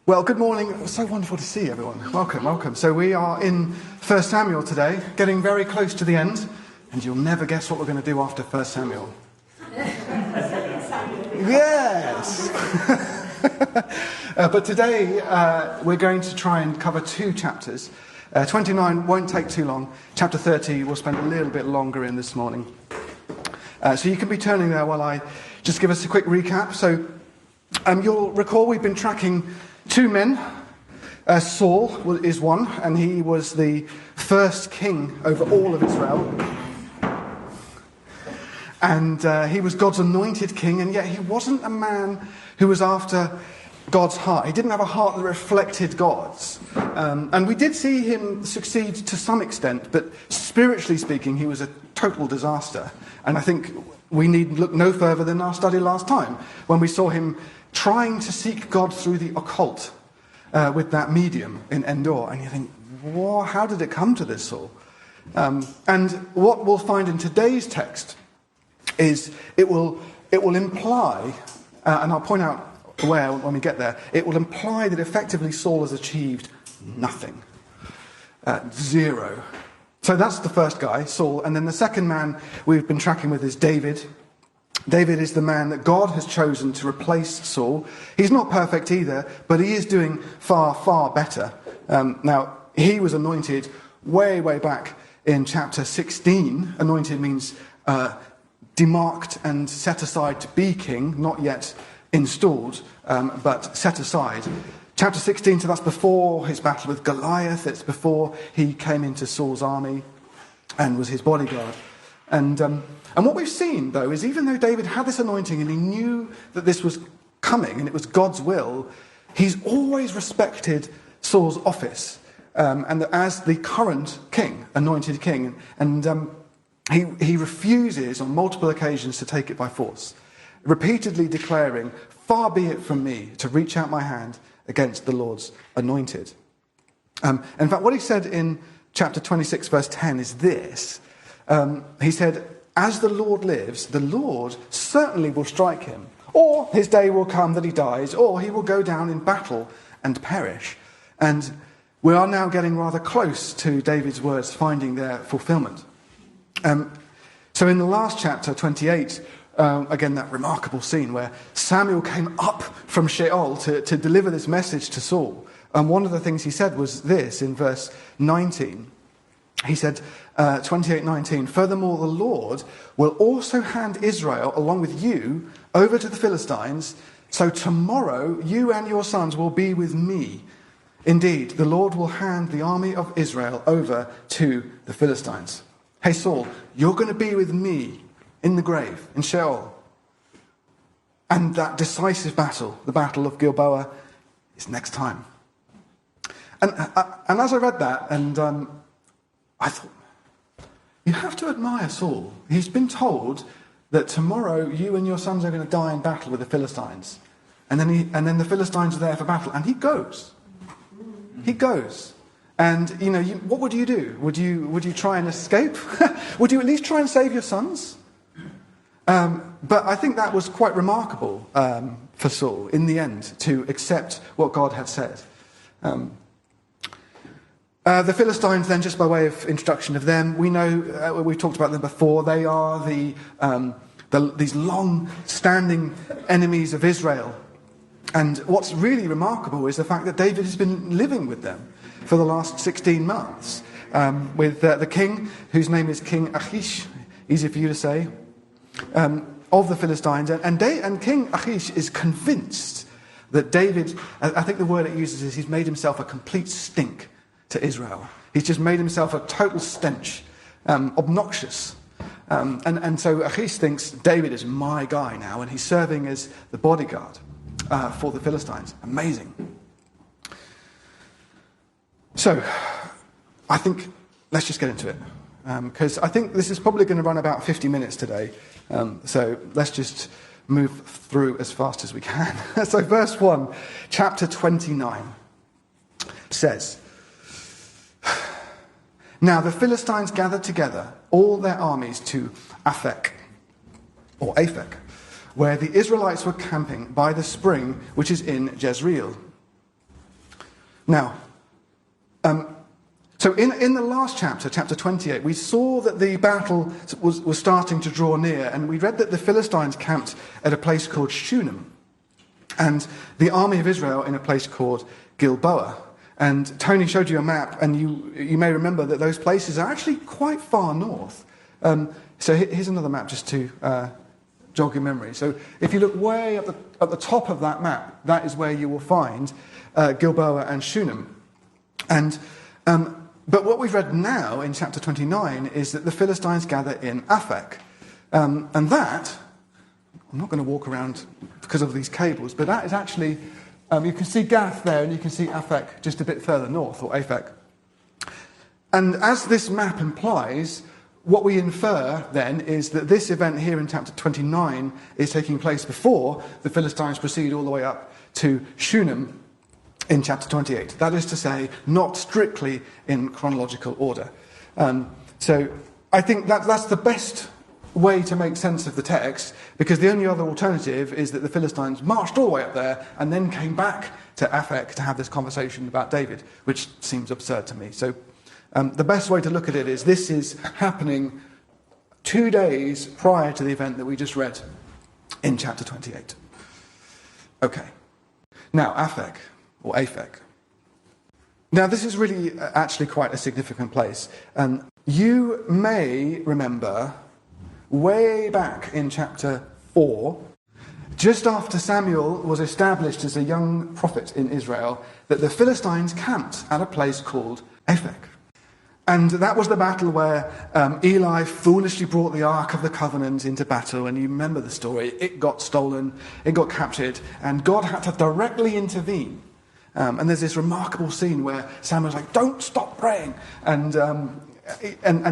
Well, good morning. It was so wonderful to see everyone. Welcome. So we are in 1 Samuel today, getting very close to the end, and you'll never guess what we're going to do after 1 Samuel. Yes! But today we're going to try and cover two chapters. 29 won't take too long. Chapter 30 we'll spend a little bit longer in this morning. So you can be turning there while I just give us a quick recap. So you'll recall we've been tracking two men. Saul is one, and he was the first king over all of Israel. And he was God's anointed king, and yet he wasn't a man who was after God's heart. He didn't have a heart that reflected God's. And we did see him succeed to some extent, but spiritually speaking, he was a total disaster. And I think we need look no further than our study last time, when we saw him trying to seek God through the occult with that medium in Endor. And you think, whoa, how did it come to this, Saul? And what we'll find in today's text is it will imply, and I'll point out where when we get there, it will imply that effectively Saul has achieved nothing. Zero. So that's the first guy, Saul. And then the second man we've been tracking with is David. David is the man that God has chosen to replace Saul. He's not perfect either, but he is doing far, far better. Now, he was anointed way, way back in chapter 16. Anointed means demarked and set aside to be king, not yet installed, but set aside. Chapter 16, so that's before his battle with Goliath. It's before he came into Saul's army and was his bodyguard. And what we've seen, though, is even though David had this anointing and he knew that this was coming and it was God's will, he's always respected Saul's office and as the current king, anointed king. And he refuses on multiple occasions to take it by force, repeatedly declaring, "Far be it from me to reach out my hand against the Lord's anointed." In fact, what he said in chapter 26, verse 10 is this. He said, "As the Lord lives, the Lord certainly will strike him, or his day will come that he dies, or he will go down in battle and perish." And we are now getting rather close to David's words finding their fulfillment. So in the last chapter, 28, again, that remarkable scene where Samuel came up from Sheol to deliver this message to Saul. And one of the things he said was this in verse 19. He said, 28:19, "Furthermore, the Lord will also hand Israel, along with you, over to the Philistines. So tomorrow you and your sons will be with me. Indeed, the Lord will hand the army of Israel over to the Philistines." Hey, Saul, you're going to be with me in the grave, in Sheol. And that decisive battle, the battle of Gilboa, is next time. And as I read that, and I thought, you have to admire Saul. He's been told that tomorrow you and your sons are going to die in battle with the Philistines. And then the Philistines are there for battle. And he goes. He goes. And, what would you do? Would you try and escape? Would you at least try and save your sons? But I think that was quite remarkable for Saul, in the end, to accept what God had said. The Philistines, then, just by way of introduction of them, we know, we've talked about them before, they are these long-standing enemies of Israel. And what's really remarkable is the fact that David has been living with them for the last 16 months, with the king, whose name is King Achish, easy for you to say, of the Philistines. And King Achish is convinced that David, I think the word it uses is he's made himself a complete stink to Israel. He's just made himself a total stench, obnoxious. And so Achish thinks David is my guy now, and he's serving as the bodyguard for the Philistines. Amazing. So, I think, let's just get into it. Because I think this is probably going to run about 50 minutes today. So let's just move through as fast as we can. So verse 1, chapter 29 says, "Now the Philistines gathered together all their armies to Aphek, where the Israelites were camping by the spring which is in Jezreel. Now, so in the last chapter, chapter 28, we saw that the battle was starting to draw near, and we read that the Philistines camped at a place called Shunem, and the army of Israel in a place called Gilboa. And Tony showed you a map, and you may remember that those places are actually quite far north. So here's another map just to jog your memory. So if you look way at the top of that map, that is where you will find Gilboa and Shunem. But what we've read now in chapter 29 is that the Philistines gather in Aphek. And that, I'm not going to walk around because of these cables, but that is actually, you can see Gath there and you can see Aphek just a bit further north, or Aphek. And as this map implies, what we infer then is that this event here in chapter 29 is taking place before the Philistines proceed all the way up to Shunem in chapter 28. That is to say, not strictly in chronological order. So I think that's the best way to make sense of the text, because the only other alternative is that the Philistines marched all the way up there and then came back to Aphek to have this conversation about David, which seems absurd to me. So the best way to look at it is this is happening 2 days prior to the event that we just read in chapter 28. Okay. Now, Aphek, or Aphek. Now, this is really actually quite a significant place. You may remember way back in chapter 4, just after Samuel was established as a young prophet in Israel, that the Philistines camped at a place called Aphek. And that was the battle where Eli foolishly brought the Ark of the Covenant into battle. And you remember the story. It got stolen, it got captured, and God had to directly intervene. And there's this remarkable scene where Samuel's like, don't stop praying. And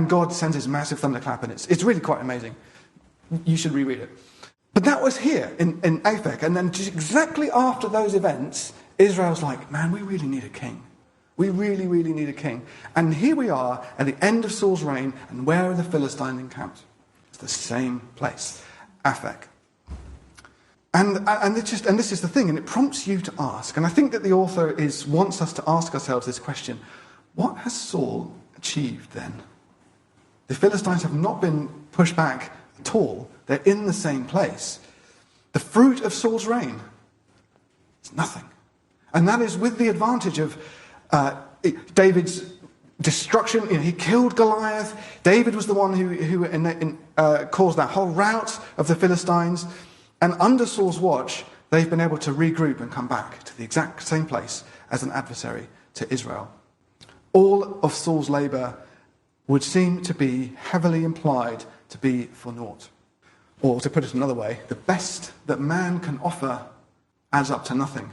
God sends his massive thunderclap, and it's really quite amazing. You should reread it. But that was here in Aphek. And then just exactly after those events, Israel's like, man, we really need a king. We really, really need a king. And here we are at the end of Saul's reign, and where are the Philistines encamped? It's the same place, Aphek. And this is the thing, and it prompts you to ask, and I think that the author wants us to ask ourselves this question: what has Saul achieved then? The Philistines have not been pushed back at all. They're in the same place. The fruit of Saul's reign is nothing. And that is with the advantage of David's destruction. He killed Goliath. David was the one who caused that whole rout of the Philistines. And under Saul's watch, they've been able to regroup and come back to the exact same place as an adversary to Israel. All of Saul's labour would seem to be heavily implied to be for naught. Or to put it another way, the best that man can offer adds up to nothing.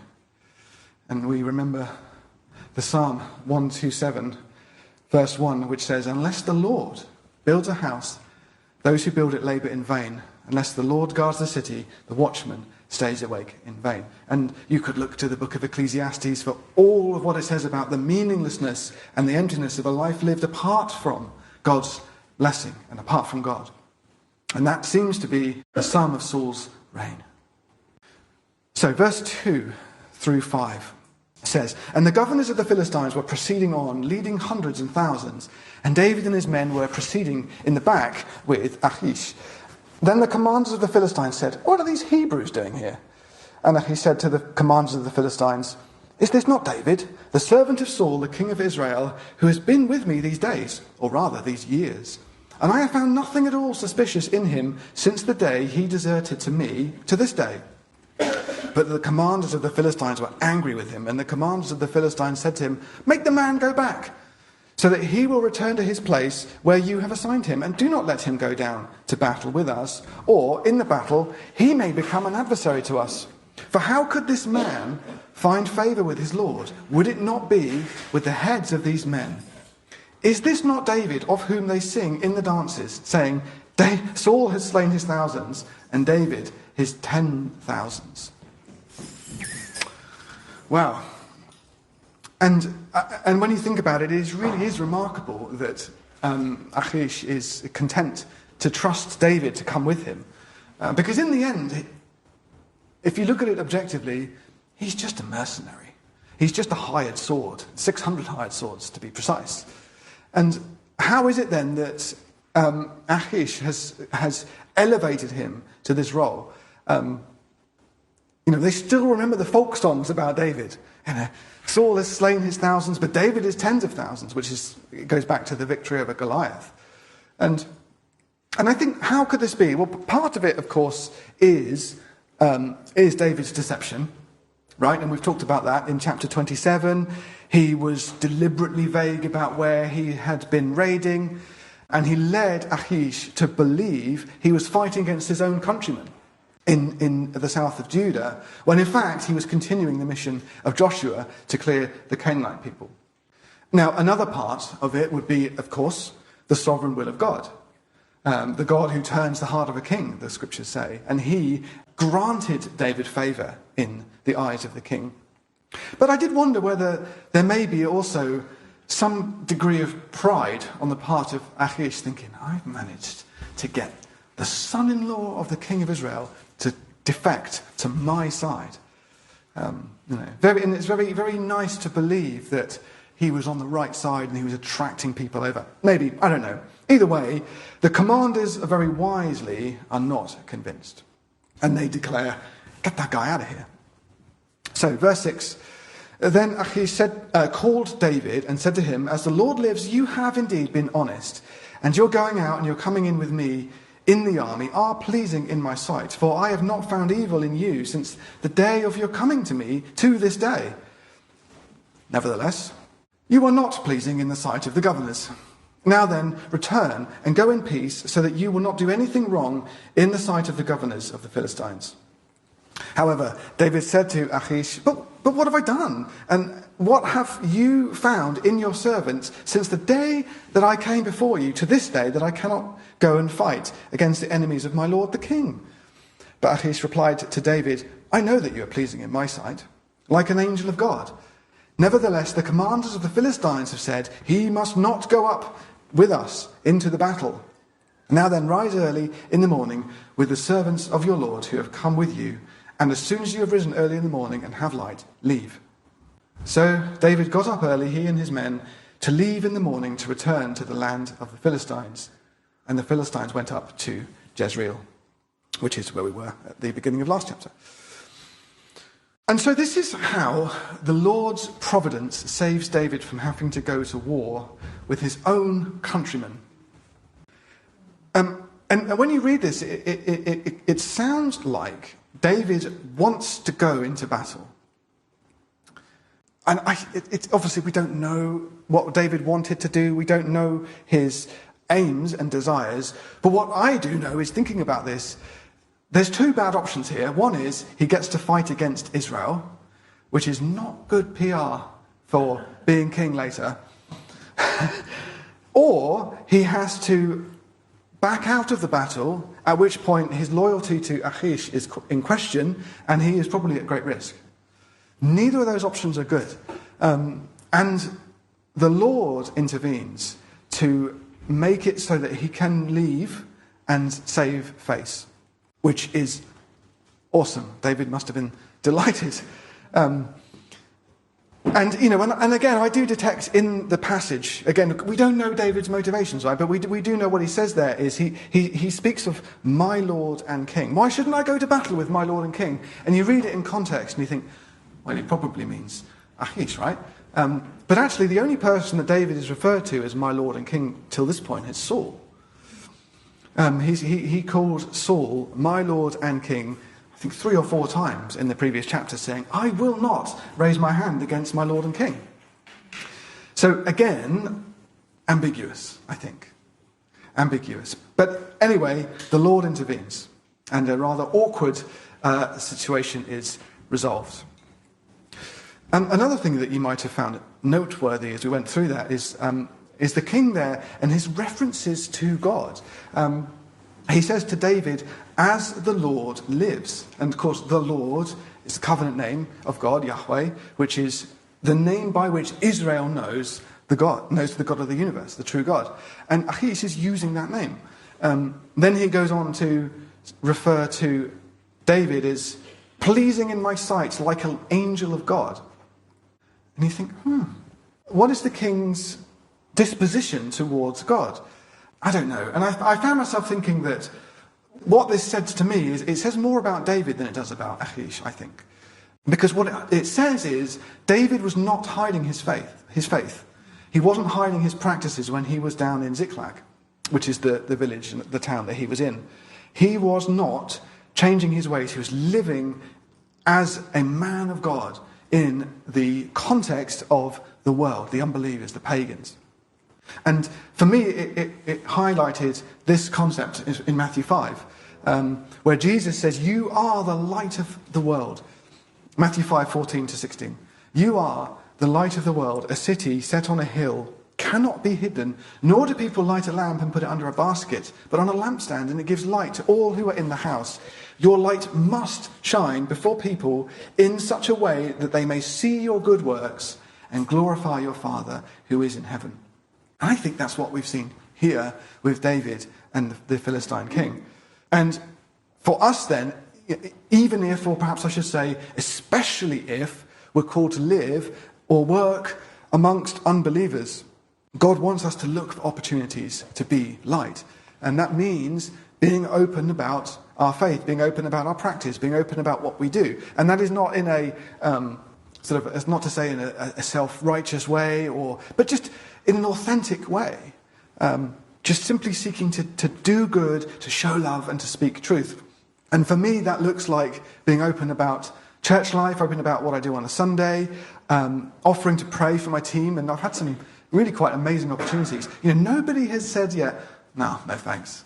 And we remember the Psalm 127, verse 1, which says, unless the Lord builds a house, those who build it labour in vain. Unless the Lord guards the city, the watchman stays awake in vain. And you could look to the book of Ecclesiastes for all of what it says about the meaninglessness and the emptiness of a life lived apart from God's blessing and apart from God. And that seems to be the sum of Saul's reign. So verse 2 through 5 says, and the governors of the Philistines were proceeding on, leading hundreds and thousands, and David and his men were proceeding in the back with Achish. Then the commanders of the Philistines said, what are these Hebrews doing here? And he said to the commanders of the Philistines, is this not David, the servant of Saul, the king of Israel, who has been with me these days, or rather these years? And I have found nothing at all suspicious in him since the day he deserted to me to this day. But the commanders of the Philistines were angry with him, and the commanders of the Philistines said to him, make the man go back, so that he will return to his place where you have assigned him, and do not let him go down to battle with us, or in the battle he may become an adversary to us. For how could this man find favour with his Lord? Would it not be with the heads of these men? Is this not David, of whom they sing in the dances, saying, Saul has slain his thousands, and David his 10,000s? Wow. And when you think about it, it really is remarkable that Achish is content to trust David to come with him. Because in the end, if you look at it objectively, he's just a mercenary. He's just a hired sword, 600 hired swords to be precise. And how is it then that Achish has elevated him to this role? They still remember the folk songs about David. Saul has slain his thousands, but David is tens of thousands, it goes back to the victory over Goliath. And I think, how could this be? Well, part of it, of course, is David's deception, right? And we've talked about that in chapter 27. He was deliberately vague about where he had been raiding, and he led Achish to believe he was fighting against his own countrymen in the south of Judah, when in fact he was continuing the mission of Joshua to clear the Canaanite people. Now, another part of it would be, of course, the sovereign will of God. The God who turns the heart of a king, the scriptures say. And he granted David favour in the eyes of the king. But I did wonder whether there may be also some degree of pride on the part of Achish, thinking, I've managed to get the son-in-law of the king of Israel to defect to my side. And it's very, very nice to believe that he was on the right side and he was attracting people over. Maybe, I don't know. Either way, the commanders very wisely are not convinced. And they declare, get that guy out of here. So, verse 6, then Achish called David and said to him, as the Lord lives, you have indeed been honest, and your going out and your coming in with me in the army are pleasing in my sight, for I have not found evil in you since the day of your coming to me to this day. Nevertheless, you are not pleasing in the sight of the governors. Now then, return and go in peace, so that you will not do anything wrong in the sight of the governors of the Philistines. However, David said to Achish, but what have I done? And what have you found in your servants since the day that I came before you to this day, that I cannot go and fight against the enemies of my lord the king? But Achish replied to David, I know that you are pleasing in my sight, like an angel of God. Nevertheless, the commanders of the Philistines have said, he must not go up with us into the battle. Now then, rise early in the morning with the servants of your Lord who have come with you, and as soon as you have risen early in the morning and have light, leave. So David got up early, he and his men, to leave in the morning to return to the land of the Philistines. And the Philistines went up to Jezreel, which is where we were at the beginning of last chapter. And so this is how the Lord's providence saves David from having to go to war with his own countrymen. And when you read this, it sounds like David wants to go into battle. And obviously we don't know what David wanted to do. We don't know his aims and desires. But what I do know is, thinking about this, there's two bad options here. One is he gets to fight against Israel, which is not good PR for being king later. Or he has to back out of the battle, at which point his loyalty to Achish is in question, and he is probably at great risk. Neither of those options are good. And the Lord intervenes to make it so that he can leave and save face, which is awesome. David must have been delighted. And again, I do detect in the passage, again, we don't know David's motivations, right? But we do know what he says there is he speaks of my Lord and King. Why shouldn't I go to battle with my Lord and King? And you read it in context and you think, well, he probably means Achish, right? But actually, the only person that David is referred to as my Lord and King till this point is Saul. He called Saul my Lord and King, I think 3 or 4 times in the previous chapter, saying, I will not raise my hand against my Lord and King. So again, ambiguous, I think. Ambiguous. But anyway, the Lord intervenes, and a rather awkward situation is resolved. Another thing that you might have found noteworthy as we went through that is the king there and his references to God. He says to David, as the Lord lives. And of course, the Lord is the covenant name of God, Yahweh, which is the name by which Israel knows the God of the universe, the true God. And Achish is using that name. Then he goes on to refer to David as pleasing in my sight, like an angel of God. And you think, what is the king's disposition towards God? I don't know. And I found myself thinking that what this said to me is it says more about David than it does about Achish, I think. Because what it says is David was not hiding his faith. He wasn't hiding his practices when he was down in Ziklag, which is the village, the town that he was in. He was not changing his ways. He was living as a man of God in the context of the world, the unbelievers, the pagans. And for me, it highlighted this concept in Matthew 5, where Jesus says, "You are the light of the world." Matthew 5:14-16. "You are the light of the world. A city set on a hill cannot be hidden, nor do people light a lamp and put it under a basket, but on a lampstand, and it gives light to all who are in the house. Your light must shine before people in such a way that they may see your good works and glorify your Father who is in heaven." I think that's what we've seen here with David and the Philistine king. And for us then, even if, or perhaps I should say, especially if we're called to live or work amongst unbelievers, God wants us to look for opportunities to be light. And that means being open about our faith, being open about our practice, being open about what we do. And that is not in a, it's not to say in a self-righteous way, but just in an authentic way. Just simply seeking to do good, to show love, and to speak truth. And for me, that looks like being open about church life, open about what I do on a Sunday, offering to pray for my team. And I've had some really quite amazing opportunities. Nobody has said yet, no thanks.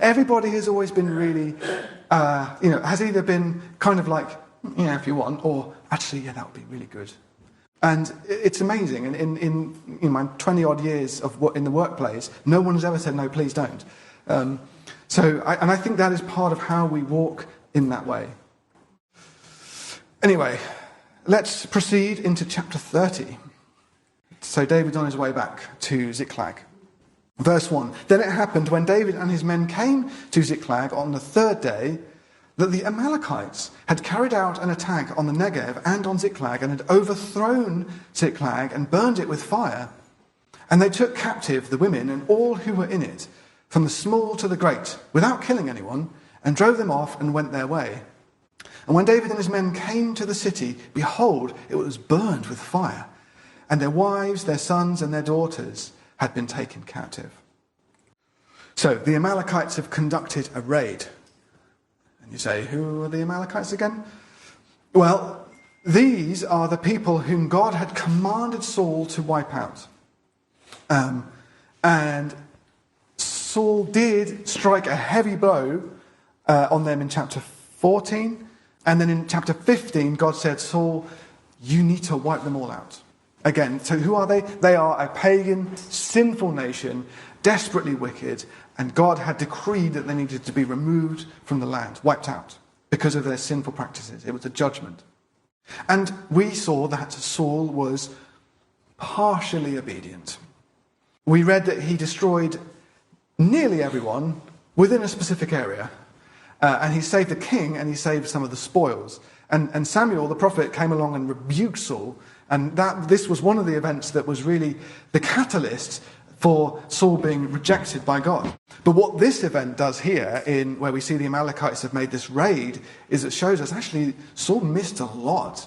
Everybody has always been really, has either been kind of like, if you want, or actually, that would be really good. And it's amazing. And in my 20-odd years in the workplace, no one has ever said, no, please don't. I think that is part of how we walk in that way. Anyway, let's proceed into chapter 30. So David's on his way back to Ziklag. Verse 1. Then it happened when David and his men came to Ziklag on the third day that the Amalekites had carried out an attack on the Negev and on Ziklag and had overthrown Ziklag and burned it with fire. And they took captive the women and all who were in it, from the small to the great, without killing anyone, and drove them off and went their way. And when David and his men came to the city, behold, it was burned with fire, and their wives, their sons, and their daughters had been taken captive. So the Amalekites have conducted a raid. And you say, who are the Amalekites again? Well, these are the people whom God had commanded Saul to wipe out. And Saul did strike a heavy blow on them in chapter 14. And then in chapter 15, God said, Saul, you need to wipe them all out. Again, so who are they? They are a pagan, sinful nation, desperately wicked, and God had decreed that they needed to be removed from the land, wiped out, because of their sinful practices. It was a judgment. And we saw that Saul was partially obedient. We read that he destroyed nearly everyone within a specific area, and he saved the king and he saved some of the spoils. And Samuel, the prophet, came along and rebuked Saul, and this was one of the events that was really the catalyst for Saul being rejected by God. But what this event does here, in where we see the Amalekites have made this raid, is it shows us actually Saul missed a lot.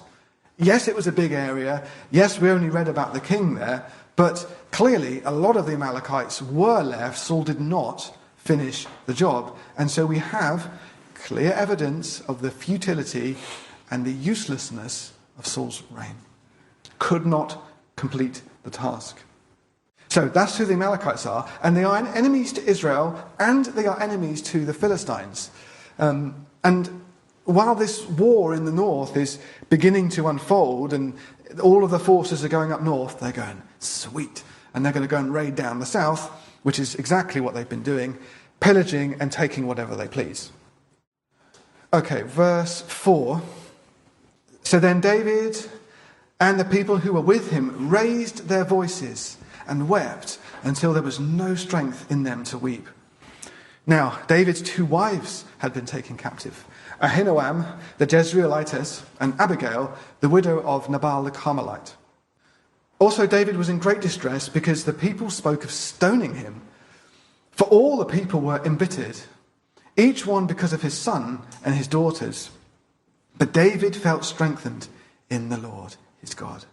Yes, it was a big area. Yes, we only read about the king there, but clearly a lot of the Amalekites were left. Saul did not finish the job. And so we have clear evidence of the futility and the uselessness of Saul's reign. Could not complete the task. So that's who the Amalekites are, and they are enemies to Israel, and they are enemies to the Philistines. And while this war in the north is beginning to unfold, and all of the forces are going up north, they're going, sweet, and they're going to go and raid down the south, which is exactly what they've been doing, pillaging and taking whatever they please. Okay, verse 4. So then David and the people who were with him raised their voices and wept until there was no strength in them to weep. Now, David's 2 wives had been taken captive, Ahinoam the Jezreelitess, and Abigail, the widow of Nabal the Carmelite. Also David was in great distress because the people spoke of stoning him. For all the people were embittered, each one because of his son and his daughters. But David felt strengthened in the Lord, his God.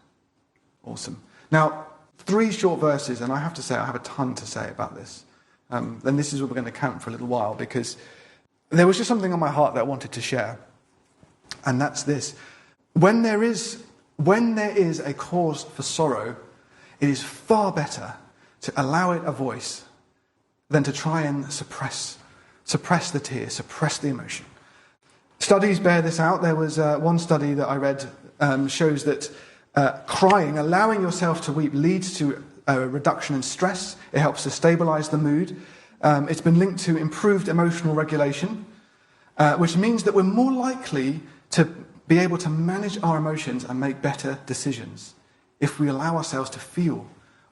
Awesome. Now, 3 short verses, and I have to say I have a ton to say about this. Then this is what we're going to camp for a little while, because there was just something on my heart that I wanted to share. And that's this. When there is a cause for sorrow, it is far better to allow it a voice than to try and suppress the tears, suppress the emotion. Studies bear this out. There was one study that I read shows that crying, allowing yourself to weep, leads to a reduction in stress. It helps to stabilize the mood. It's been linked to improved emotional regulation, which means that we're more likely to be able to manage our emotions and make better decisions if we allow ourselves to feel,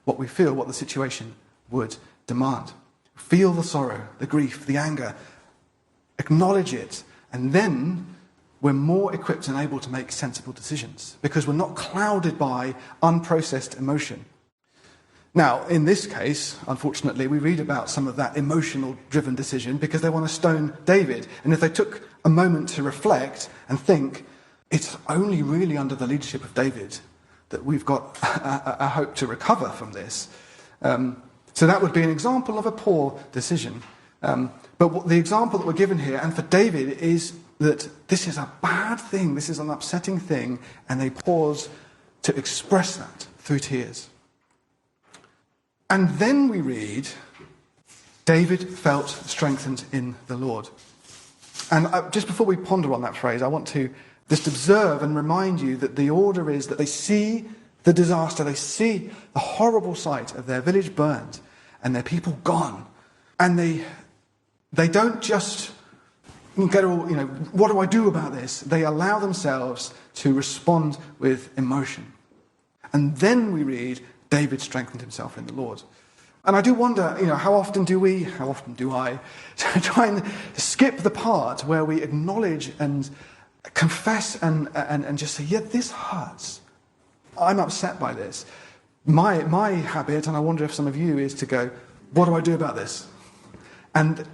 what the situation would demand. Feel the sorrow, the grief, the anger, acknowledge it, and then we're more equipped and able to make sensible decisions because we're not clouded by unprocessed emotion. Now, in this case, unfortunately, we read about some of that emotional-driven decision because they want to stone David. And if they took a moment to reflect and think, it's only really under the leadership of David that we've got a hope to recover from this. So that would be an example of a poor decision. But the example that we're given here, and for David, is that this is a bad thing, this is an upsetting thing, and they pause to express that through tears. And then we read, David felt strengthened in the Lord. And just before we ponder on that phrase, I want to just observe and remind you that the order is that they see the disaster, they see the horrible sight of their village burned and their people gone. And they don't just get all, what do I do about this? They allow themselves to respond with emotion. And then we read, David strengthened himself in the Lord. And I do wonder, how often do I try and skip the part where we acknowledge and confess and just say, yeah, this hurts. I'm upset by this. My habit, and I wonder if some of you, is to go, what do I do about this? And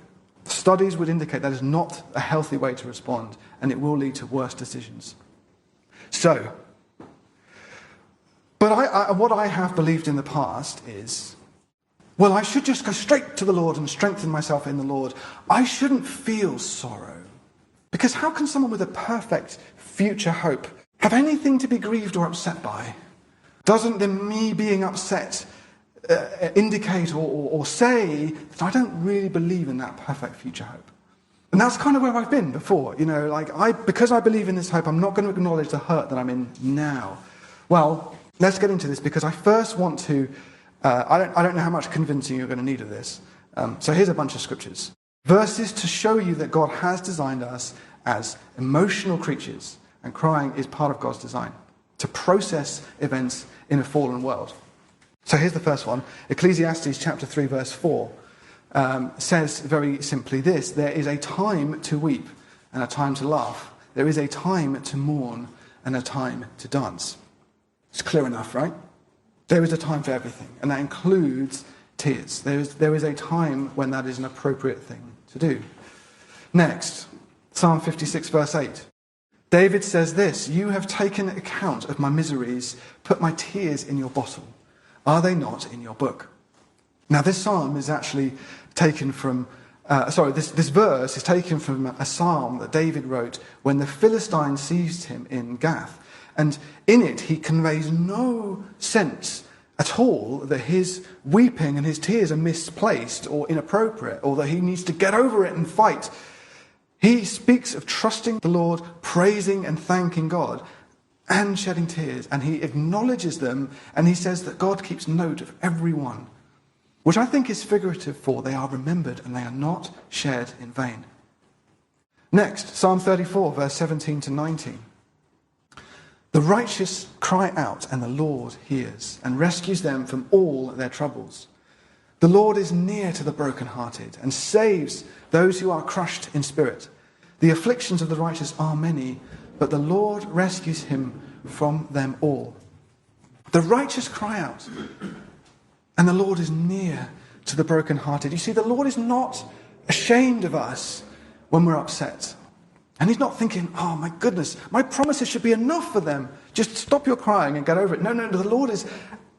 studies would indicate that is not a healthy way to respond, and it will lead to worse decisions. So, but what I have believed in the past is, well, I should just go straight to the Lord and strengthen myself in the Lord. I shouldn't feel sorrow. Because how can someone with a perfect future hope have anything to be grieved or upset by? Doesn't me being upset indicate or say that I don't really believe in that perfect future hope? And that's kind of where I've been before. Because I believe in this hope, I'm not going to acknowledge the hurt that I'm in now. Well, let's get into this, because I first want to... I don't know how much convincing you're going to need of this. So here's a bunch of scriptures. Verses to show you that God has designed us as emotional creatures, and crying is part of God's design, to process events in a fallen world. So here's the first one. Ecclesiastes chapter 3, verse 4 says very simply this: there is a time to weep and a time to laugh. There is a time to mourn and a time to dance. It's clear enough, right? There is a time for everything, and that includes tears. There is a time when that is an appropriate thing to do. Next, Psalm 56, verse 8. David says this: you have taken account of my miseries, put my tears in your bottle. Are they not in your book? Now, this psalm is actually taken from, this verse is taken from a psalm that David wrote when the Philistines seized him in Gath. And in it, he conveys no sense at all that his weeping and his tears are misplaced or inappropriate, or that he needs to get over it and fight. He speaks of trusting the Lord, praising and thanking God, and shedding tears. And he acknowledges them, and he says that God keeps note of every one, which I think is figurative for they are remembered and they are not shed in vain. Next, Psalm 34, verse 17 to 19. The righteous cry out, and the Lord hears, and rescues them from all their troubles. The Lord is near to the brokenhearted, and saves those who are crushed in spirit. The afflictions of the righteous are many, but the Lord rescues him from them all. The righteous cry out, and the Lord is near to the brokenhearted. You see, the Lord is not ashamed of us when we're upset. And he's not thinking, oh my goodness, my promises should be enough for them. Just stop your crying and get over it. No, the Lord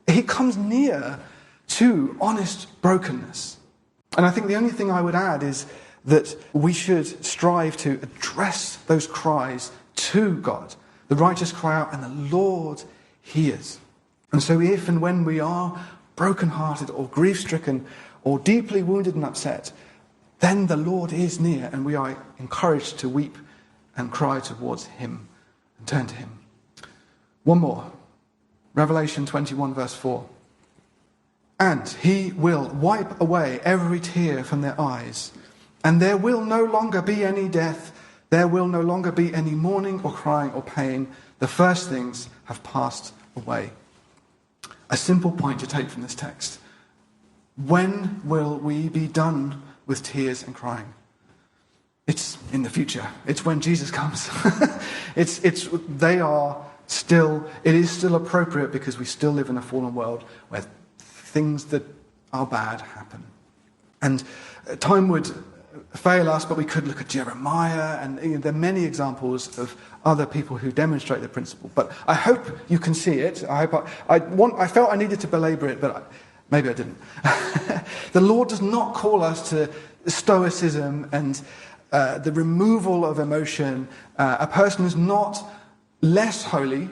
he comes near to honest brokenness. And I think the only thing I would add is that we should strive to address those cries to God. The righteous cry out, and the Lord hears. And so if and when we are brokenhearted or grief-stricken or deeply wounded and upset, then the Lord is near, and we are encouraged to weep and cry towards him and turn to him. One more. Revelation 21 verse 4. And he will wipe away every tear from their eyes, and there will no longer be any death, there will no longer be any mourning or crying or pain. The first things have passed away. A simple point to take from this text. When will we be done with tears and crying? It's in the future. It's when Jesus comes. It is still appropriate because we still live in a fallen world where things that are bad happen. And time would fail us, but we could look at Jeremiah, and there are many examples of other people who demonstrate the principle. But I hope you can see it. I felt I needed to belabor it, but maybe I didn't. The Lord does not call us to stoicism and the removal of emotion. A person is not less holy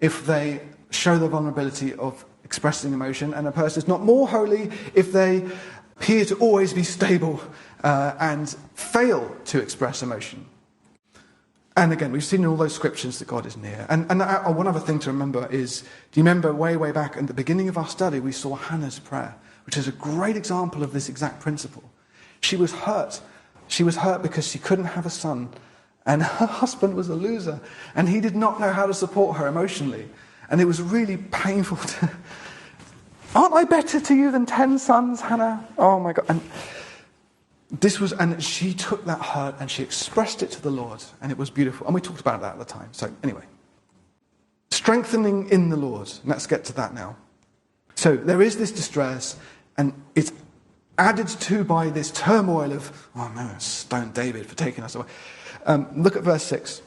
if they show the vulnerability of expressing emotion, and a person is not more holy if they appear to always be stable and fail to express emotion. And again, we've seen in all those scriptures that God is near. And one other thing to remember is, do you remember way back at the beginning of our study, we saw Hannah's prayer, which is a great example of this exact principle. She was hurt. She was hurt because she couldn't have a son, and her husband was a loser, and he did not know how to support her emotionally. And it was really painful to... Aren't I better to you than 10 sons, Hannah? Oh my God. And she took that hurt and she expressed it to the Lord, and it was beautiful. And we talked about that at the time. So anyway, strengthening in the Lord. Let's get to that now. So there is this distress, and it's added to by this turmoil of, oh no, stone David for taking us away. Look at verse 6.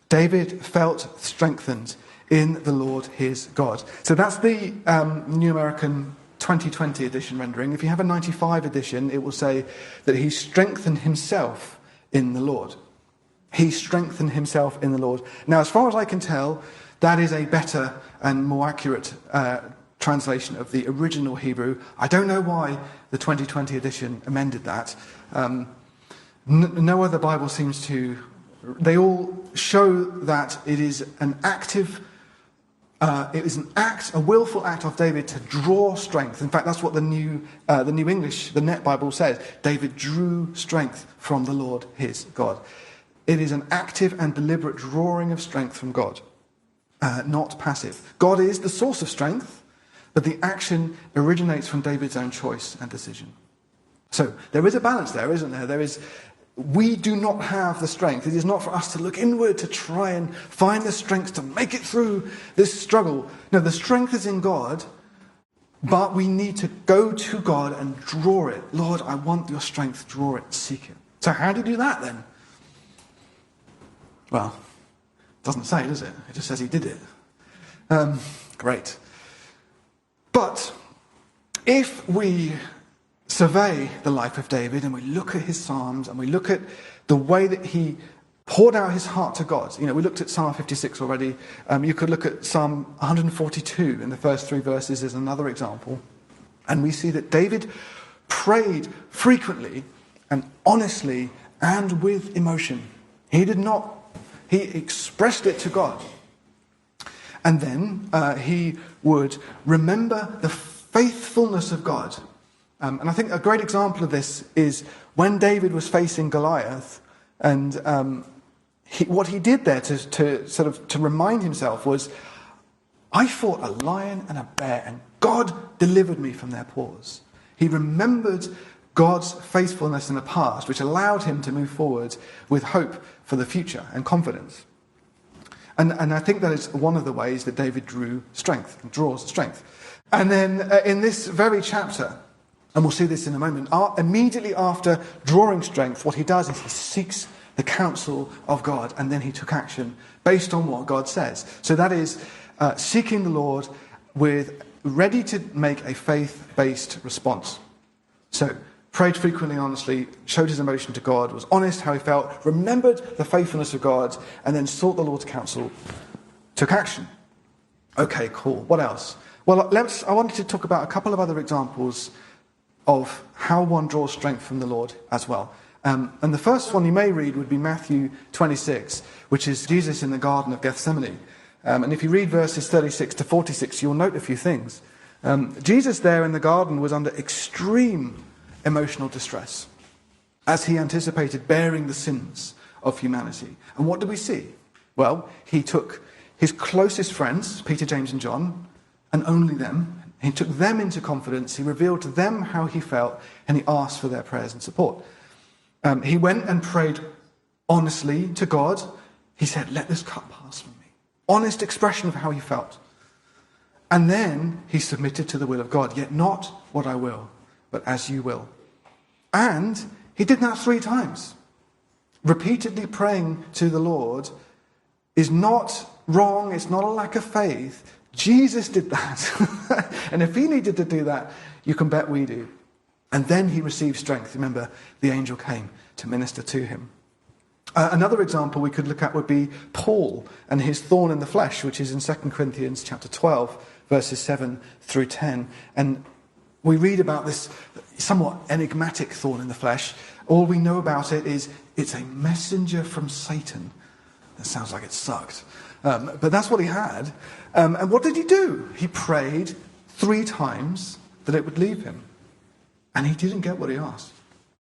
David felt strengthened in the Lord his God. So that's the New American 2020 edition rendering. If you have a 95 edition, it will say that he strengthened himself in the Lord. He strengthened himself in the Lord. Now, as far as I can tell, that is a better and more accurate translation of the original Hebrew. I don't know why the 2020 edition amended that. No other Bible seems to... They all show that it is an active... it is an act, a willful act of David to draw strength. In fact, that's what the New English, the Net Bible says. David drew strength from the Lord his God. It is an active and deliberate drawing of strength from God, not passive. God is the source of strength, but the action originates from David's own choice and decision. So there is a balance there, isn't there? We do not have the strength. It is not for us to look inward to try and find the strength to make it through this struggle. No, the strength is in God, but we need to go to God and draw it. Lord, I want your strength. Draw it, seek it. So how do you do that then? Well, it doesn't say, does it? It just says he did it. Great. But if we survey the life of David and we look at his Psalms and we look at the way that he poured out his heart to God. We looked at Psalm 56 already. You could look at Psalm 142 in the first 3 verses as another example. And we see that David prayed frequently and honestly and with emotion. He expressed it to God. And then he would remember the faithfulness of God. And I think a great example of this is when David was facing Goliath, and what he did there to remind himself was, I fought a lion and a bear, and God delivered me from their paws. He remembered God's faithfulness in the past, which allowed him to move forward with hope for the future and confidence. And I think that is one of the ways that David draws strength. And then in this very chapter, and we'll see this in a moment, immediately after drawing strength, what he does is he seeks the counsel of God, and then he took action based on what God says. So that is seeking the Lord ready to make a faith-based response. So, prayed frequently, honestly, showed his emotion to God, was honest how he felt, remembered the faithfulness of God, and then sought the Lord's counsel, took action. Okay, cool. What else? Well, I wanted to talk about a couple of other examples of how one draws strength from the Lord as well. And the first one you may read would be Matthew 26, which is Jesus in the Garden of Gethsemane. And if you read verses 36 to 46, you'll note a few things. Jesus there in the garden was under extreme emotional distress as he anticipated bearing the sins of humanity. And what do we see? Well, he took his closest friends, Peter, James and John, and only them. He took them into confidence. He revealed to them how he felt, and he asked for their prayers and support. He went and prayed honestly to God. He said, "Let this cup pass from me." Honest expression of how he felt. And then he submitted to the will of God. "Yet not what I will, but as you will." And he did that 3 times. Repeatedly praying to the Lord is not wrong. It's not a lack of faith. Jesus did that. And if he needed to do that, you can bet we do. And then he received strength. Remember, the angel came to minister to him. Another example we could look at would be Paul and his thorn in the flesh, which is in 2 Corinthians chapter 12, verses 7 through 10. And we read about this somewhat enigmatic thorn in the flesh. All we know about it is it's a messenger from Satan. That sounds like it sucked. But that's what he had. And what did he do? He prayed 3 times that it would leave him. And he didn't get what he asked.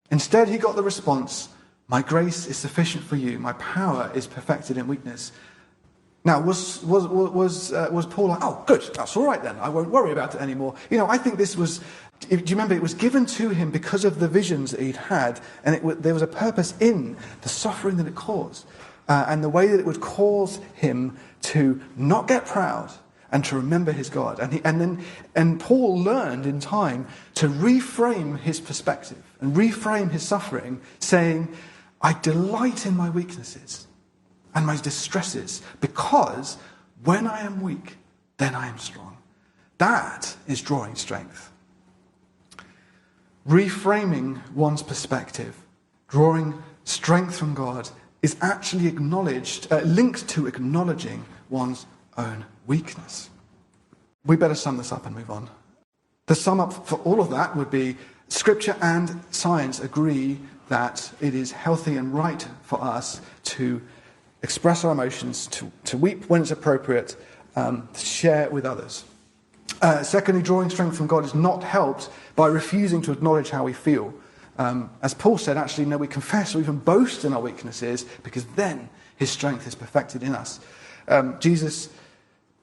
Instead, he got the response, "My grace is sufficient for you. My power is perfected in weakness." Now, was Paul like, "Oh, good, that's all right then. I won't worry about it anymore"? I think this was, do you remember, it was given to him because of the visions that he'd had, and there was a purpose in the suffering that it caused, and the way that it would cause him to not get proud and to remember his God. And Paul learned in time to reframe his perspective and reframe his suffering, saying, "I delight in my weaknesses and my distresses, because when I am weak, then I am strong." That is drawing strength. Reframing one's perspective, drawing strength from God, is actually linked to acknowledging one's own weakness. We better sum this up and move on. The sum up for all of that would be Scripture and science agree that it is healthy and right for us to express our emotions, to weep when it's appropriate, to share it with others. Secondly, drawing strength from God is not helped by refusing to acknowledge how we feel. As Paul said, actually, no, we confess or even boast in our weaknesses, because then his strength is perfected in us. Jesus,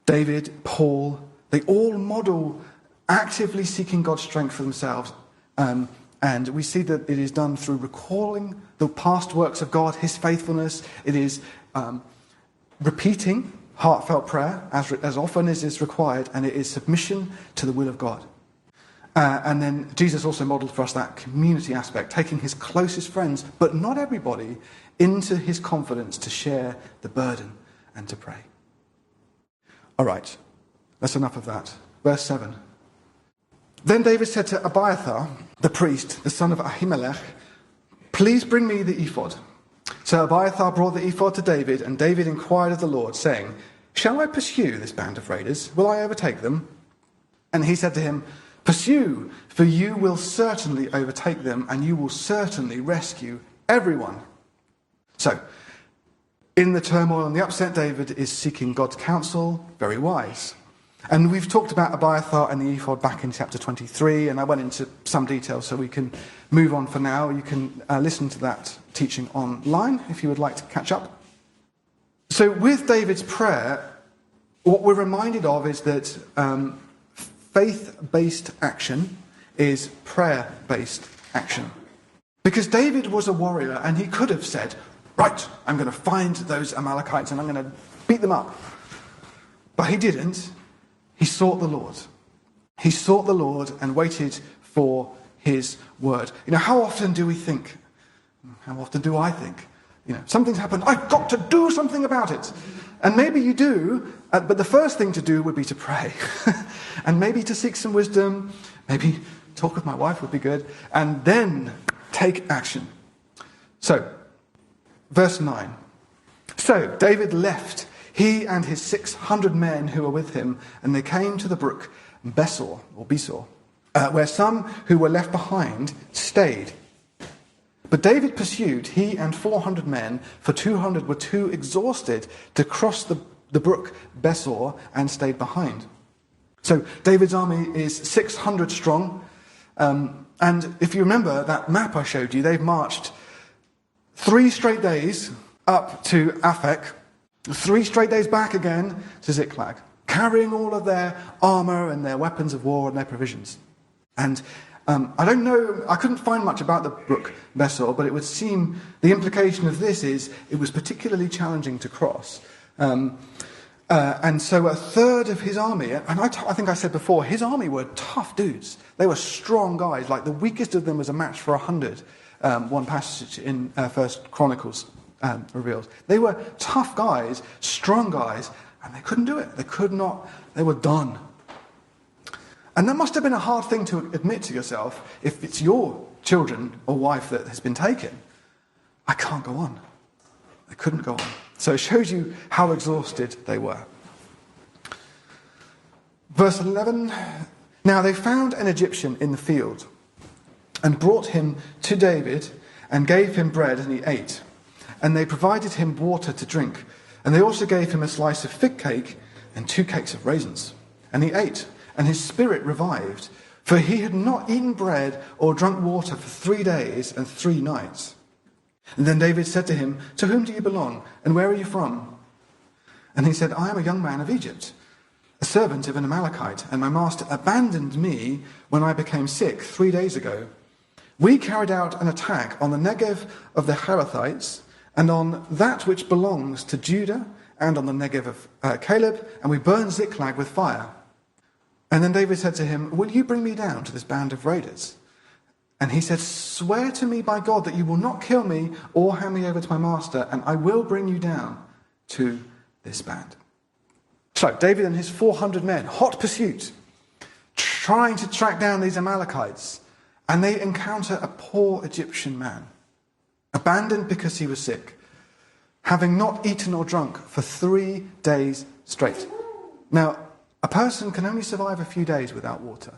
David, Paul, they all model actively seeking God's strength for themselves. And we see that it is done through recalling the past works of God, his faithfulness. It is repeating heartfelt prayer as often as is required, and it is submission to the will of God. And then Jesus also modeled for us that community aspect, taking his closest friends, but not everybody, into his confidence to share the burden and to pray. All right, that's enough of that. Verse 7. Then David said to Abiathar, the priest, the son of Ahimelech, "Please bring me the ephod." So Abiathar brought the ephod to David, and David inquired of the Lord, saying, "Shall I pursue this band of raiders? Will I overtake them?" And he said to him, "Pursue, for you will certainly overtake them, and you will certainly rescue everyone." So, in the turmoil and the upset, David is seeking God's counsel, very wise. And we've talked about Abiathar and the ephod back in chapter 23, and I went into some detail, so we can move on for now. You can listen to that teaching online if you would like to catch up. So with David's prayer, what we're reminded of is that faith-based action is prayer-based action. Because David was a warrior, and he could have said, right, I'm going to find those Amalekites and I'm going to beat them up. But he didn't. He sought the Lord. He sought the Lord and waited for his word. How often do we think? How often do I think? Something's happened. I've got to do something about it. And maybe you do, but the first thing to do would be to pray. And maybe to seek some wisdom. Maybe talk with my wife would be good. And then take action. So, verse 9. So David left, he and his 600 men who were with him, and they came to the brook Besor, where some who were left behind stayed. But David pursued, he and 400 men, for 200 were too exhausted to cross the brook Besor and stayed behind. So David's army is 600 strong. And if you remember that map I showed you, they've marched 3 straight days up to Aphek, 3 straight days back again to Ziklag, carrying all of their armour and their weapons of war and their provisions. And I don't know, I couldn't find much about the brook Besor, but it would seem the implication of this is it was particularly challenging to cross. And so a third of his army, and I think I said before, his army were tough dudes. They were strong guys. Like the weakest of them was a match for 100. One passage in First Chronicles reveals. They were tough guys, strong guys, and they couldn't do it. They could not. They were done. And that must have been a hard thing to admit to yourself if it's your children or wife that has been taken. I can't go on. They couldn't go on. So it shows you how exhausted they were. Verse 11. Now they found an Egyptian in the field and brought him to David and gave him bread and he ate. And they provided him water to drink. And they also gave him a slice of fig cake and 2 cakes of raisins. And he ate, and his spirit revived, for he had not eaten bread or drunk water for 3 days and 3 nights. And then David said to him, "To whom do you belong, and where are you from?" And he said, "I am a young man of Egypt, a servant of an Amalekite, and my master abandoned me when I became sick 3 days ago. We carried out an attack on the Negev of the Harathites, and on that which belongs to Judah, and on the Negev of Caleb, and we burned Ziklag with fire." And then David said to him, "Will you bring me down to this band of raiders?" And he said, "Swear to me by God that you will not kill me or hand me over to my master, and I will bring you down to this band." So David and his 400 men, hot pursuit, trying to track down these Amalekites, and they encounter a poor Egyptian man, abandoned because he was sick, having not eaten or drunk for 3 days straight. Now, a person can only survive a few days without water.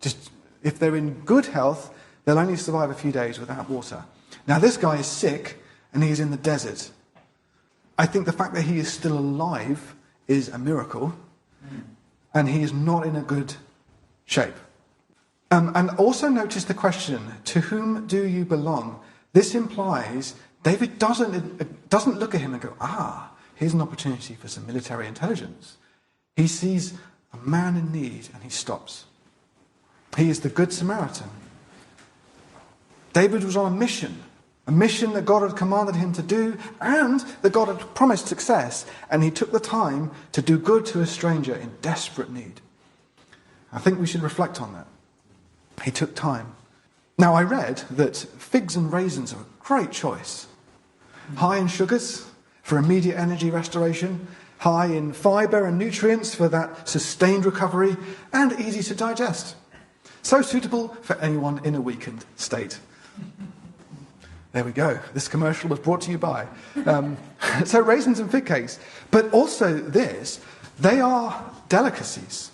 Just if they're in good health, they'll only survive a few days without water. Now, this guy is sick, and he is in the desert. I think the fact that he is still alive is a miracle, and he is not in a good shape. And also notice the question, "To whom do you belong?" This implies David doesn't look at him and go, here's an opportunity for some military intelligence. He sees a man in need, and he stops. He is the Good Samaritan. David was on a mission that God had commanded him to do, and that God had promised success, and he took the time to do good to a stranger in desperate need. I think we should reflect on that. He took time. Now, I read that figs and raisins are a great choice. High in sugars for immediate energy restoration, high in fibre and nutrients for that sustained recovery, and easy to digest. So suitable for anyone in a weakened state. There we go. This commercial was brought to you by. So raisins and fig cakes. But also this, they are delicacies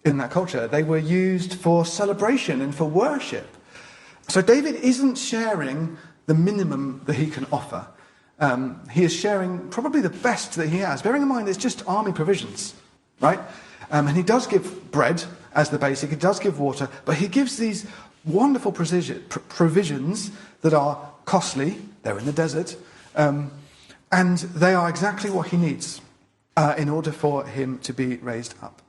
in that culture. They were used for celebration and for worship. So David isn't sharing the minimum that he can offer. He is sharing probably the best that he has. Bearing in mind, it's just army provisions, right? And he does give bread as the basic. He does give water. But he gives these wonderful provisions that are costly. They're in the desert. And they are exactly what he needs in order for him to be raised up.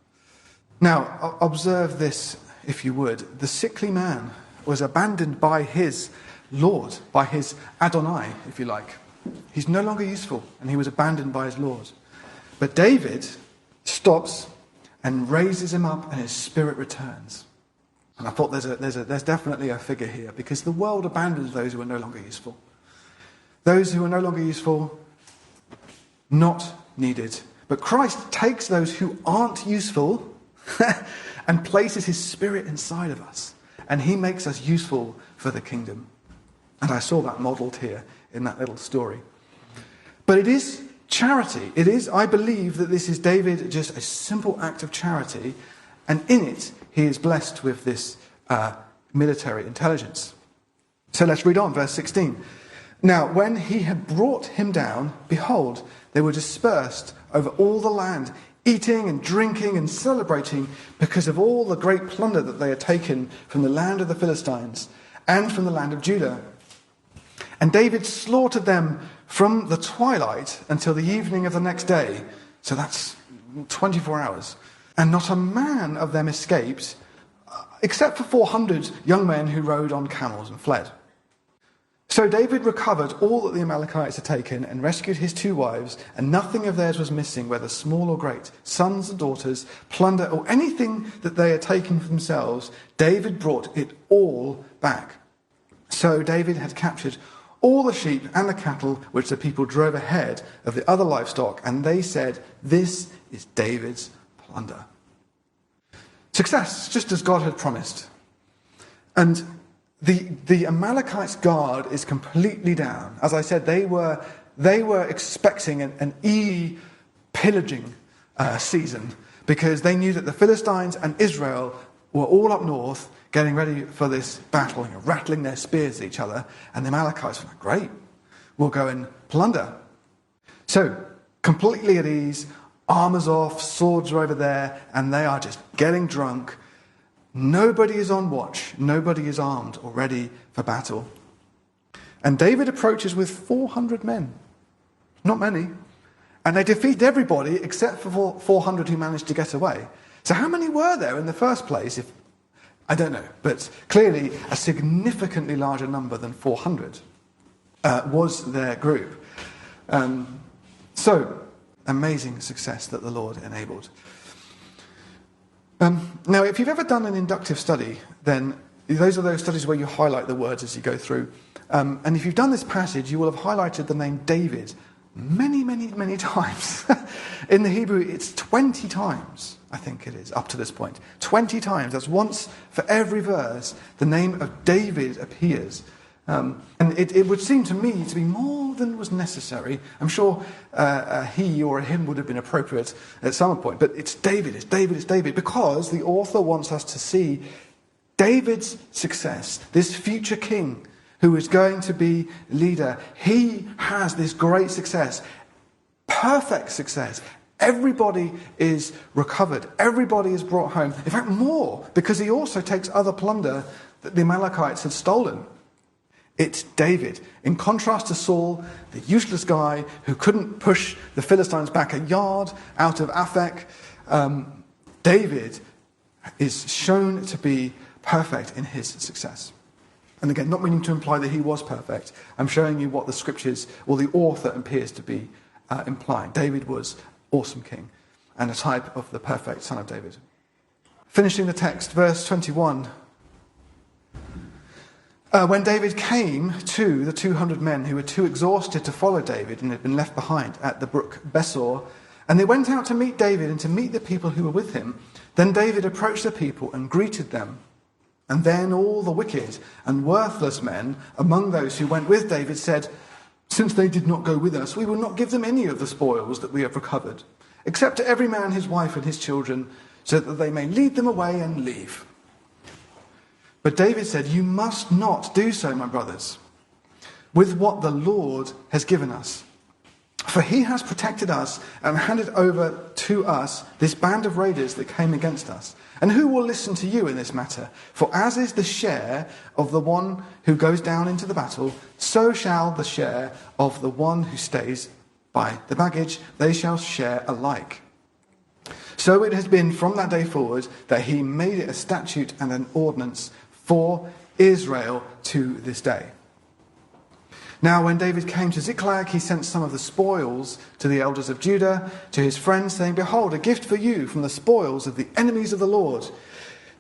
Now, observe this, if you would. The sickly man was abandoned by his Lord, by his Adonai, if you like. He's no longer useful, and he was abandoned by his Lord. But David stops and raises him up, and his spirit returns. And I thought there's definitely a figure here, because the world abandons those who are no longer useful. Those who are no longer useful, not needed. But Christ takes those who aren't useful and places his spirit inside of us. And he makes us useful for the kingdom. And I saw that modelled here in that little story. But it is charity. It is, I believe, that this is David, just a simple act of charity. And in it, he is blessed with this military intelligence. So let's read on, verse 16. Now, when he had brought him down, behold, they were dispersed over all the land, eating and drinking and celebrating because of all the great plunder that they had taken from the land of the Philistines and from the land of Judah. And David slaughtered them from the twilight until the evening of the next day. So that's 24 hours. And not a man of them escaped, except for 400 young men who rode on camels and fled. So David recovered all that the Amalekites had taken and rescued his 2 wives, and nothing of theirs was missing, whether small or great, sons and daughters, plunder, or anything that they had taken for themselves. David brought it all back. So David had captured all the sheep and the cattle which the people drove ahead of the other livestock, and they said, "This is David's plunder." Success, just as God had promised. And the Amalekites' guard is completely down. As I said, they were expecting an pillaging season, because they knew that the Philistines and Israel were all up north getting ready for this battle, rattling their spears at each other. And the Amalekites were like, great, we'll go and plunder. So, completely at ease, armor's off, swords are over there, and they are just getting drunk. Nobody is on watch. Nobody is armed or ready for battle. And David approaches with 400 men. Not many. And they defeat everybody except for 400 who managed to get away. So how many were there in the first place? I don't know. But clearly a significantly larger number than 400 was their group. So, amazing success that the Lord enabled. Now, if you've ever done an inductive study, then those are those studies where you highlight the words as you go through. And if you've done this passage, you will have highlighted the name David many, many, many times. In the Hebrew, it's 20 times, I think it is, up to this point. 20 times. That's once for every verse, the name of David appears. And it would seem to me to be more than was necessary. I'm sure he or a him would have been appropriate at some point. But it's David, it's David, it's David. Because the author wants us to see David's success, this future king who is going to be leader. He has this great success, perfect success. Everybody is recovered. Everybody is brought home. In fact, more, because he also takes other plunder that the Amalekites had stolen. It's David. In contrast to Saul, the useless guy who couldn't push the Philistines back a yard out of Aphek, David is shown to be perfect in his success. And again, not meaning to imply that he was perfect. I'm showing you what the scriptures, or the author appears to be implying. David was awesome king and a type of the perfect son of David. Finishing the text, verse 21. When David came to the 200 men who were too exhausted to follow David and had been left behind at the brook Besor, and they went out to meet David and to meet the people who were with him, then David approached the people and greeted them. And then all the wicked and worthless men among those who went with David said, "Since they did not go with us, we will not give them any of the spoils that we have recovered, except to every man his wife and his children, so that they may lead them away and leave." But David said, "You must not do so, my brothers, with what the Lord has given us. For he has protected us and handed over to us this band of raiders that came against us. And who will listen to you in this matter? For as is the share of the one who goes down into the battle, so shall the share of the one who stays by the baggage, they shall share alike." So it has been from that day forward that he made it a statute and an ordinance for Israel to this day. Now, when David came to Ziklag, he sent some of the spoils to the elders of Judah, to his friends, saying, "Behold, a gift for you from the spoils of the enemies of the Lord.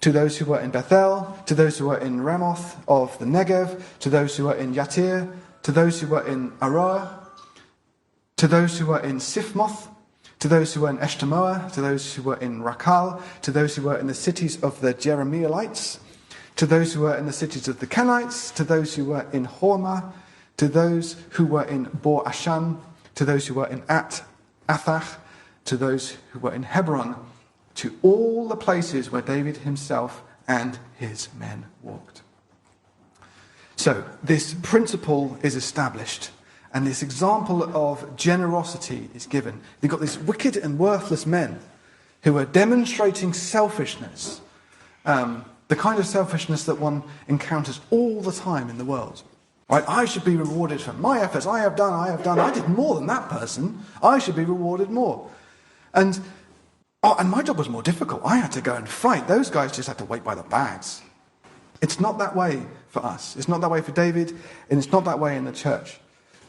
To those who were in Bethel, to those who were in Ramoth of the Negev, to those who were in Yatir, to those who were in Aroer, to those who were in Siphmoth, to those who were in Eshtemoa, to those who were in Rakal, to those who were in the cities of the Jerahmeelites, to those who were in the cities of the Kenites, to those who were in Hormah, to those who were in Bor Ashan, to those who were in Athach, to those who were in Hebron, to all the places where David himself and his men walked." So this principle is established, and this example of generosity is given. You've got these wicked and worthless men who are demonstrating selfishness, the kind of selfishness that one encounters all the time in the world. Right? I should be rewarded for my efforts. I have done. I did more than that person. I should be rewarded more. And my job was more difficult. I had to go and fight. Those guys just had to wait by the bags. It's not that way for us. It's not that way for David, and it's not that way in the church.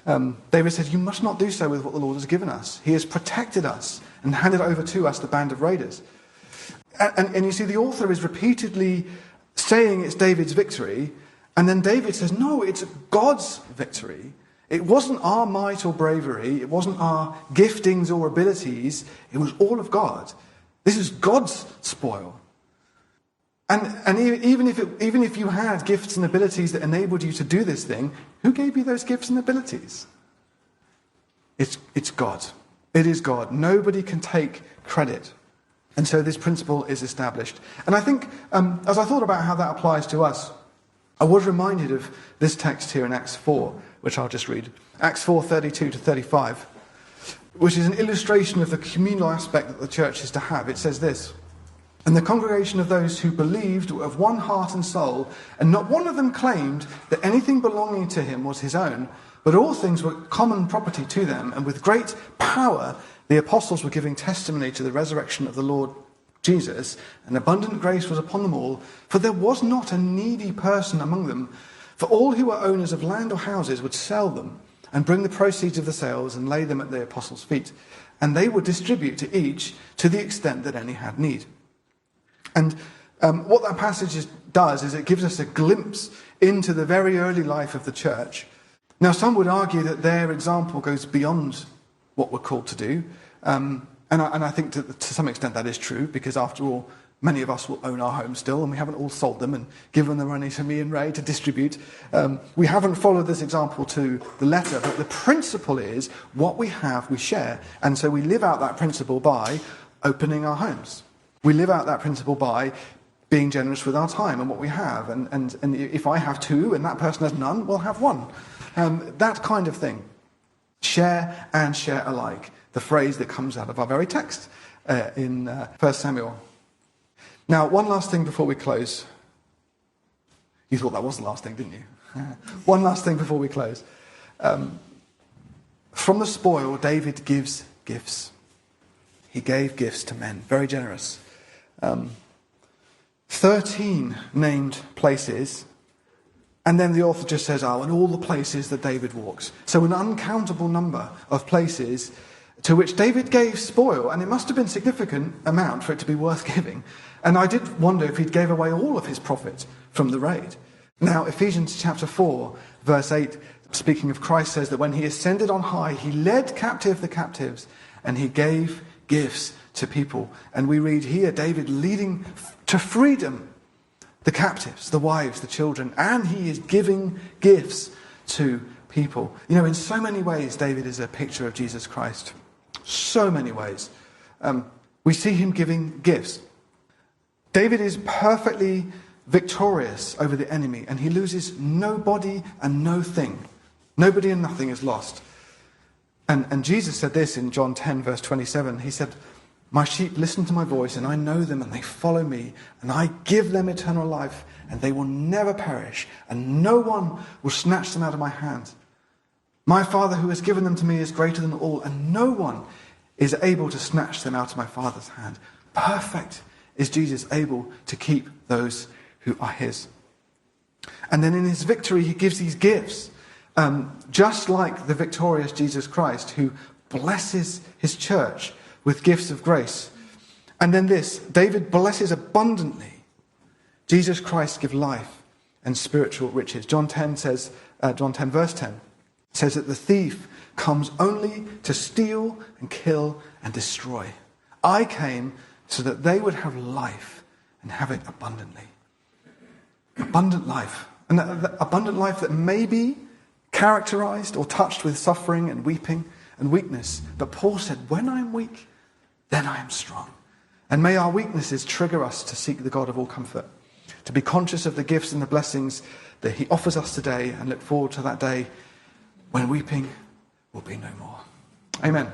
David says, "You must not do so with what the Lord has given us. He has protected us and handed over to us the band of raiders." And you see, the author is repeatedly saying it's David's victory, and then David says, no, it's God's victory. It wasn't our might or bravery. It wasn't our giftings or abilities. It was all of God. This is God's spoil. And even if you had gifts and abilities that enabled you to do this thing, who gave you those gifts and abilities? It's God. It is God. Nobody can take credit. And so this principle is established. And I think, as I thought about how that applies to us, I was reminded of this text here in Acts 4, which I'll just read. Acts 4:32 to 35, which is an illustration of the communal aspect that the church is to have. It says this: "And the congregation of those who believed were of one heart and soul, and not one of them claimed that anything belonging to him was his own, but all things were common property to them, and with great power the apostles were giving testimony to the resurrection of the Lord Jesus, and abundant grace was upon them all, for there was not a needy person among them, for all who were owners of land or houses would sell them, and bring the proceeds of the sales and lay them at the apostles' feet, and they would distribute to each to the extent that any had need." And what that passage does is it gives us a glimpse into the very early life of the church. Now, some would argue that their example goes beyond what we're called to do. And I think to some extent that is true, because after all, many of us will own our homes still, and we haven't all sold them and given the money to me and Ray to distribute. We haven't followed this example to the letter, but the principle is what we have, we share. And so we live out that principle by opening our homes. We live out that principle by being generous with our time and what we have. And if I have two and that person has none, we'll have one. That kind of thing. Share and share alike. The phrase that comes out of our very text in 1 Samuel. Now, one last thing before we close. You thought that was the last thing, didn't you? One last thing before we close. From the spoil, David gives gifts. He gave gifts to men. Very generous. 13 named places. And then the author just says, and all the places that David walks. So an uncountable number of places to which David gave spoil, and it must have been a significant amount for it to be worth giving. And I did wonder if he gave away all of his profit from the raid. Now, Ephesians chapter 4, verse 8, speaking of Christ, says that when he ascended on high, he led captive the captives, and he gave gifts to people. And we read here David leading to freedom the captives, the wives, the children, and he is giving gifts to people. You know, in so many ways, David is a picture of Jesus Christ. So many ways. We see him giving gifts. David is perfectly victorious over the enemy, and he loses no body and no thing. Nobody and nothing is lost. And Jesus said this in John 10, verse 27. He said, "My sheep listen to my voice, and I know them, and they follow me, and I give them eternal life, and they will never perish, and no one will snatch them out of my hand. My Father who has given them to me is greater than all, and no one is able to snatch them out of my Father's hand." Perfect is Jesus, able to keep those who are his. And then in his victory, he gives these gifts, just like the victorious Jesus Christ, who blesses his church with gifts of grace. And then this, David blesses abundantly. Jesus Christ gives life and spiritual riches. John 10 verse 10 says that the thief comes only to steal and kill and destroy. I came so that they would have life and have it abundantly. Abundant life. And that abundant life that may be characterized or touched with suffering and weeping and weakness. But Paul said, when I'm weak, then I am strong. And may our weaknesses trigger us to seek the God of all comfort, to be conscious of the gifts and the blessings that he offers us today and look forward to that day when weeping will be no more. Amen.